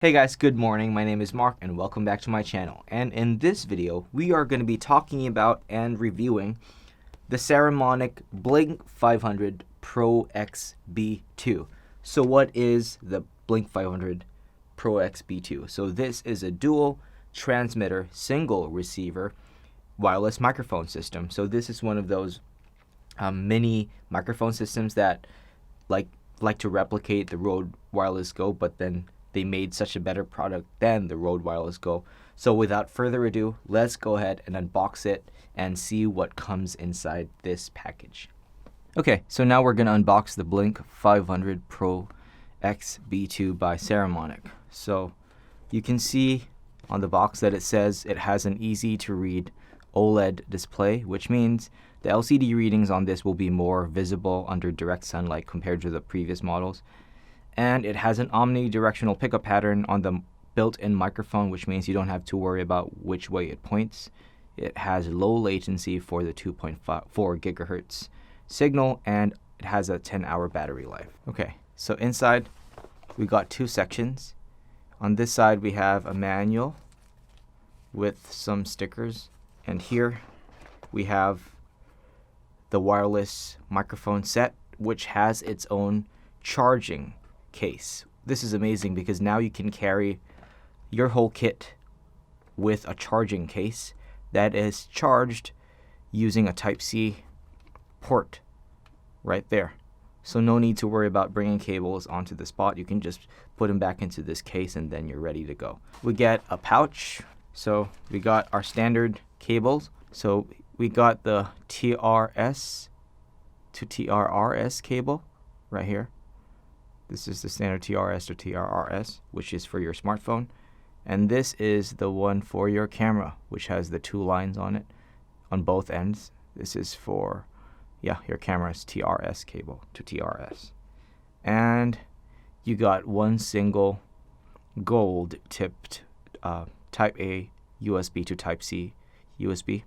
Hey guys, good morning. My name is Mark and welcome back to my channel. And in this video, we are going to be talking about and reviewing the Saramonic Blink500 ProX B2. So what is the Blink500 ProX B2? So this is a dual transmitter, single receiver wireless microphone system. So this is one of those mini microphone systems that like to replicate the Rode Wireless Go, but then they made such a better product than the Rode Wireless Go. So without further ado, let's go ahead and unbox it and see what comes inside this package. Okay, so now we're gonna unbox the Blink500 ProX B2 by Saramonic. So you can see on the box that it says it has an easy to read OLED display, which means the LCD readings on this will be more visible under direct sunlight compared to the previous models. And it has an omnidirectional pickup pattern on the built-in microphone, which means you don't have to worry about which way it points. It has low latency for the 2.4 gigahertz signal, and it has a 10-hour battery life. Okay, so inside we got two sections. On this side we have a manual with some stickers, and here we have the wireless microphone set, which has its own charging case. This is amazing because now you can carry your whole kit with a charging case that is charged using a Type-C port right there. So no need to worry about bringing cables onto the spot. You can just put them back into this case and then you're ready to go. We get a pouch. So we got our standard cables. So we got the TRS to TRRS cable right here. This is the standard TRS to TRRS, which is for your smartphone. And this is the one for your camera, which has the two lines on it on both ends. This is for, your camera's TRS cable to TRS. And you got one single gold-tipped Type A USB to Type-C USB.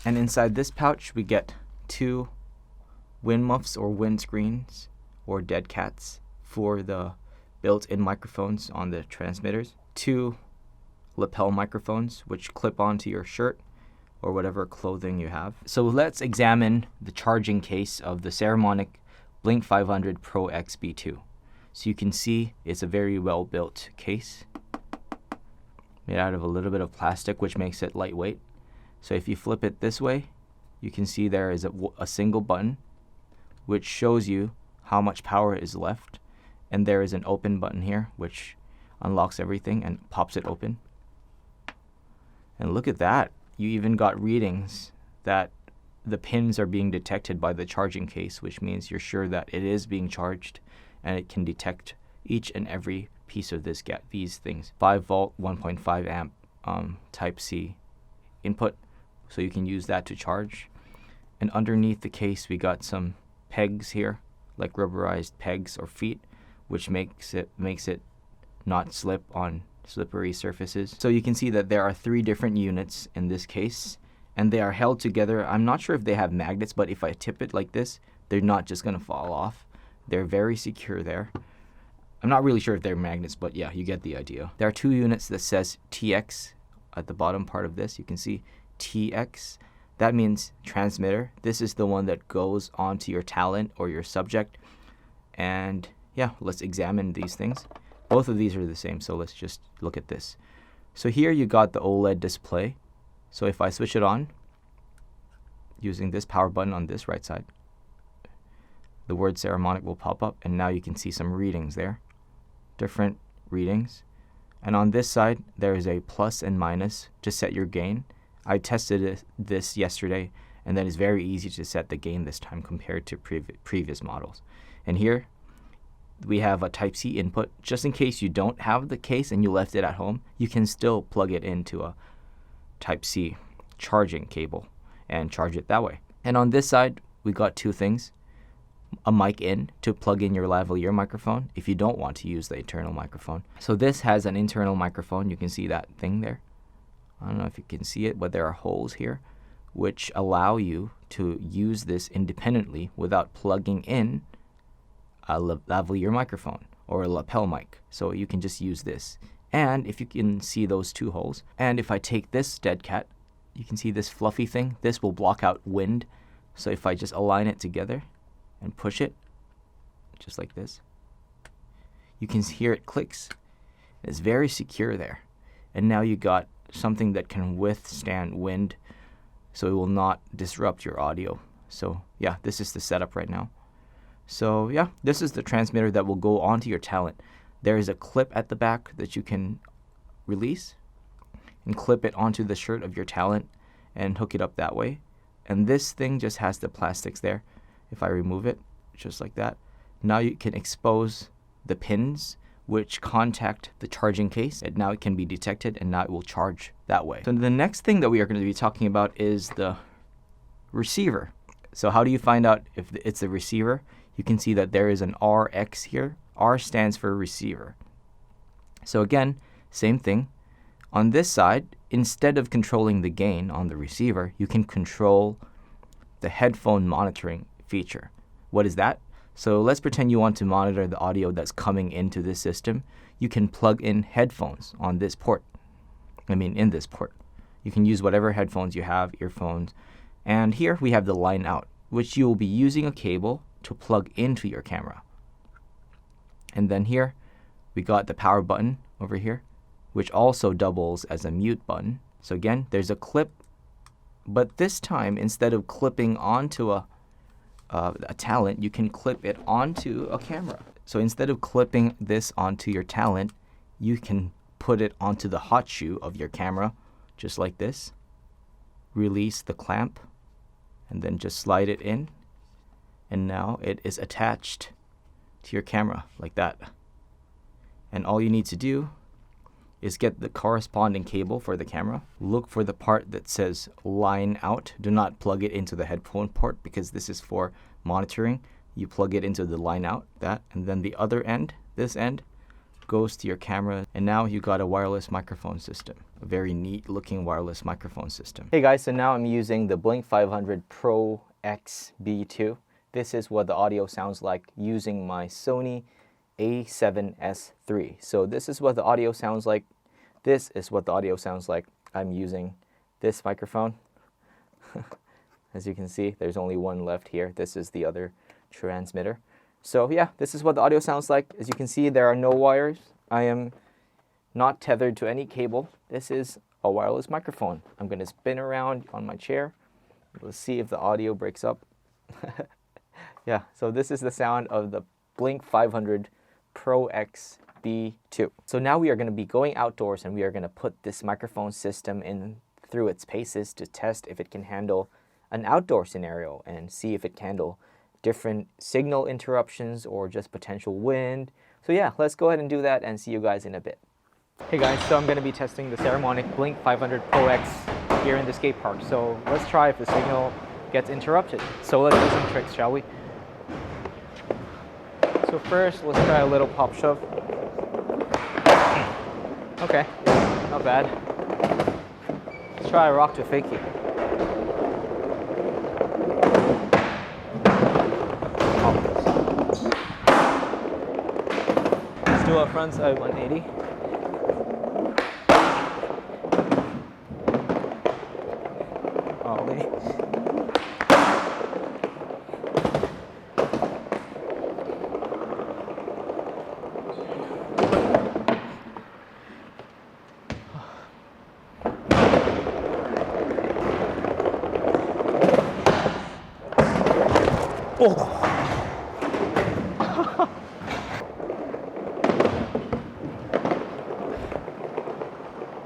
And inside this pouch, we get two wind muffs or wind screens or dead cats for the built-in microphones on the transmitters, two lapel microphones which clip onto your shirt or whatever clothing you have. So let's examine the charging case of the Saramonic Blink500 ProX B2. So you can see it's a very well-built case made out of a little bit of plastic, which makes it lightweight. So if you flip it this way, you can see there is a single button which shows you how much power is left. And there is an open button here, which unlocks everything and pops it open. And look at that. You even got readings that the pins are being detected by the charging case, which means you're sure that it is being charged and it can detect each and every piece of these things. 5 volt, 1.5 amp Type-C input, so you can use that to charge. And underneath the case, we got some pegs here, like rubberized pegs or feet, which makes it not slip on slippery surfaces. So you can see that there are 3 different units in this case, and they are held together. I'm not sure if they have magnets, but if I tip it like this, they're not just gonna fall off. They're very secure there. I'm not really sure if they're magnets, but yeah, you get the idea. There are 2 units that says TX at the bottom part of this. You can see TX. That means transmitter. This is the one that goes onto your talent or your subject. And yeah, let's examine these things. Both of these are the same, so let's just look at this. So here you got the OLED display. So if I switch it on using this power button on this right side, the word Saramonic will pop up, and now you can see some readings there, different readings. And on this side, there is a plus and minus to set your gain. I tested this yesterday, and that is very easy to set the gain this time compared to previous models. And here we have a Type-C input. Just in case you don't have the case and you left it at home, you can still plug it into a Type-C charging cable and charge it that way. And on this side, we got 2 things. A mic in to plug in your lavalier microphone if you don't want to use the internal microphone. So this has an internal microphone. You can see that thing there. I don't know if you can see it, but there are holes here which allow you to use this independently without plugging in a lavalier microphone or a lapel mic. So you can just use this And if you can see those two holes, and if I take this dead cat, you can see this fluffy thing. This will block out wind. So if I just align it together and push it, just like this, you can hear it clicks. It's very secure there. And now you got something that can withstand wind, so it will not disrupt your audio. So yeah, this is the setup right now. So yeah, this is the transmitter that will go onto your talent. There is a clip at the back that you can release and clip it onto the shirt of your talent and hook it up that way. And this thing just has the plastics there. If I remove it, just like that, now you can expose the pins which contact the charging case, and now it can be detected and now it will charge that way. So the next thing that we are going to be talking about is the receiver. So how do you find out if it's the receiver? You can see that there is an RX here. R stands for receiver. So again, same thing. On this side, instead of controlling the gain on the receiver, you can control the headphone monitoring feature. What is that? So let's pretend you want to monitor the audio that's coming into this system. You can plug in headphones on this port. In this port. You can use whatever headphones you have, earphones. And here we have the line out, which you will be using a cable to plug into your camera. And then here, we got the power button over here, which also doubles as a mute button. So again, there's a clip, but this time, instead of clipping onto a talent, you can clip it onto a camera. So instead of clipping this onto your talent, you can put it onto the hot shoe of your camera, just like this. Release the clamp, and then just slide it in. And now it is attached to your camera like that. And all you need to do is get the corresponding cable for the camera. Look for the part that says line out. Do not plug it into the headphone port because this is for monitoring. You plug it into the line out, that, and then the other end, this end, goes to your camera. And now you got a wireless microphone system. A very neat looking wireless microphone system. Hey guys, so now I'm using the Blink500 ProX B2. This is what the audio sounds like using my Sony A7S III. So this is what the audio sounds like. This is what the audio sounds like. I'm using this microphone. As you can see, there's only one left here. This is the other transmitter. So yeah, this is what the audio sounds like. As you can see, there are no wires. I am not tethered to any cable. This is a wireless microphone. I'm going to spin around on my chair. Let's see if the audio breaks up. Yeah, so this is the sound of the Blink500 ProX B2. So now we are going to be going outdoors and we are going to put this microphone system in through its paces to test if it can handle an outdoor scenario and see if it can handle different signal interruptions or just potential wind. So yeah, let's go ahead and do that and see you guys in a bit. Hey guys, so I'm going to be testing the Saramonic Blink500 ProX here in the skate park. So let's try if the signal gets interrupted. So let's do some tricks, shall we? So first, let's try a little pop shove. Okay, not bad. Let's try a rock to fakie. Let's do a frontside 180. Ollie. Oh.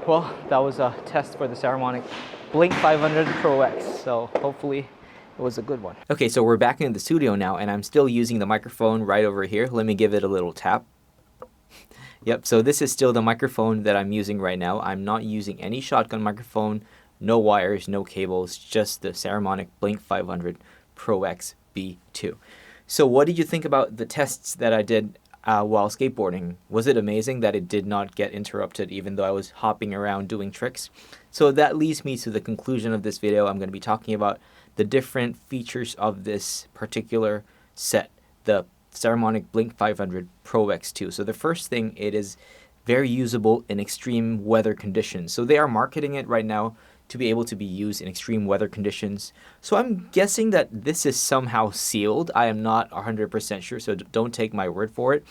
Well, that was a test for the Saramonic Blink500 ProX, so hopefully it was a good one. Okay, so we're back in the studio now, and I'm still using the microphone right over here. Let me give it a little tap. Yep, so this is still the microphone that I'm using right now. I'm not using any shotgun microphone, no wires, no cables, just the Saramonic Blink500 ProX B2. So what did you think about the tests that I did while skateboarding? Was it amazing that it did not get interrupted even though I was hopping around doing tricks? So that leads me to the conclusion of this video. I'm going to be talking about the different features of this particular set, the Saramonic Blink500 ProX2. So the first thing, it is very usable in extreme weather conditions. So they are marketing it right now to be able to be used in extreme weather conditions. So I'm guessing that this is somehow sealed. I am not 100% sure, so don't take my word for it.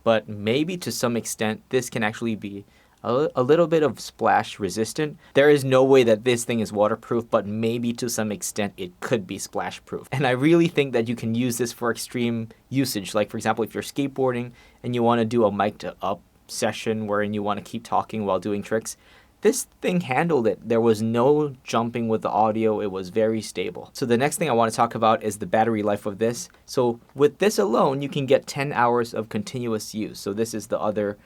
But maybe to some extent, this can actually be a little bit of splash resistant. There is no way that this thing is waterproof, but maybe to some extent it could be splash proof. And I really think that you can use this for extreme usage. Like for example, if you're skateboarding and you want to do a mic to up session wherein you want to keep talking while doing tricks, this thing handled it. There was no jumping with the audio. It was very stable. So the next thing I want to talk about is the battery life of this. So with this alone, you can get 10 hours of continuous use. So this is the other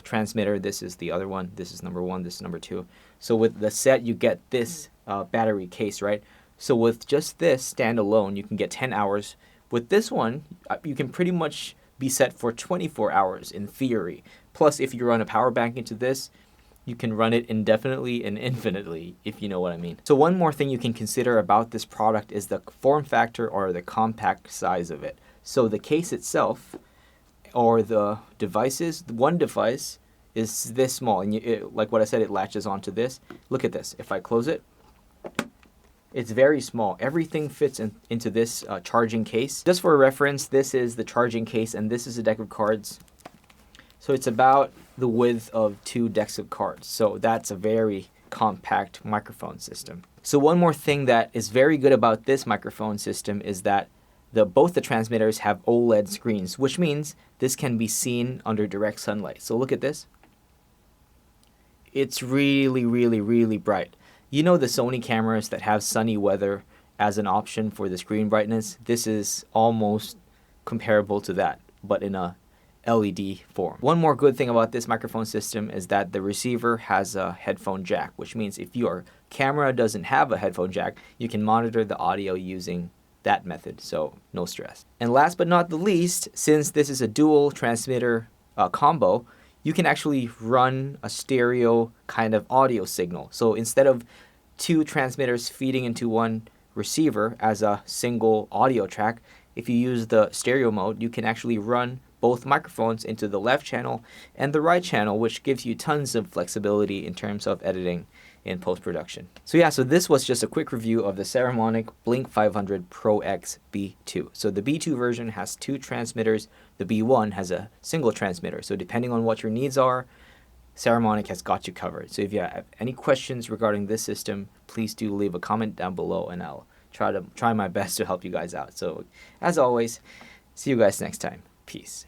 transmitter. This is the other one. This is number one. This is number two. So with the set, you get this battery case, right? So with just this standalone, you can get 10 hours. With this one, you can pretty much be set for 24 hours in theory. Plus, if you run a power bank into this, you can run it indefinitely and infinitely, if you know what I mean. So one more thing you can consider about this product is the form factor or the compact size of it. So the case itself, or the devices, one device is this small, and like what I said, it latches onto this. Look at this. If I close it, it's very small. Everything fits into this charging case. Just for reference, this is the charging case, and this is a deck of cards. So it's about the width of 2 decks of cards. So that's a very compact microphone system. So one more thing that is very good about this microphone system is that both the transmitters have OLED screens, which means this can be seen under direct sunlight. So look at this. It's really, really, really bright. You know the Sony cameras that have sunny weather as an option for the screen brightness? This is almost comparable to that, but in a LED form. One more good thing about this microphone system is that the receiver has a headphone jack, which means if your camera doesn't have a headphone jack, you can monitor the audio using that method, so no stress. And last but not the least, since this is a dual transmitter combo, you can actually run a stereo kind of audio signal. So instead of 2 transmitters feeding into one receiver as a single audio track, if you use the stereo mode, you can actually run both microphones into the left channel and the right channel, which gives you tons of flexibility in terms of editing in post-production. So yeah, so this was just a quick review of the Saramonic Blink500 ProX B2. So the B2 version has 2 transmitters. The B1 has a single transmitter. So depending on what your needs are, Saramonic has got you covered. So if you have any questions regarding this system, please do leave a comment down below and I'll try my best to help you guys out. So as always, see you guys next time. Peace.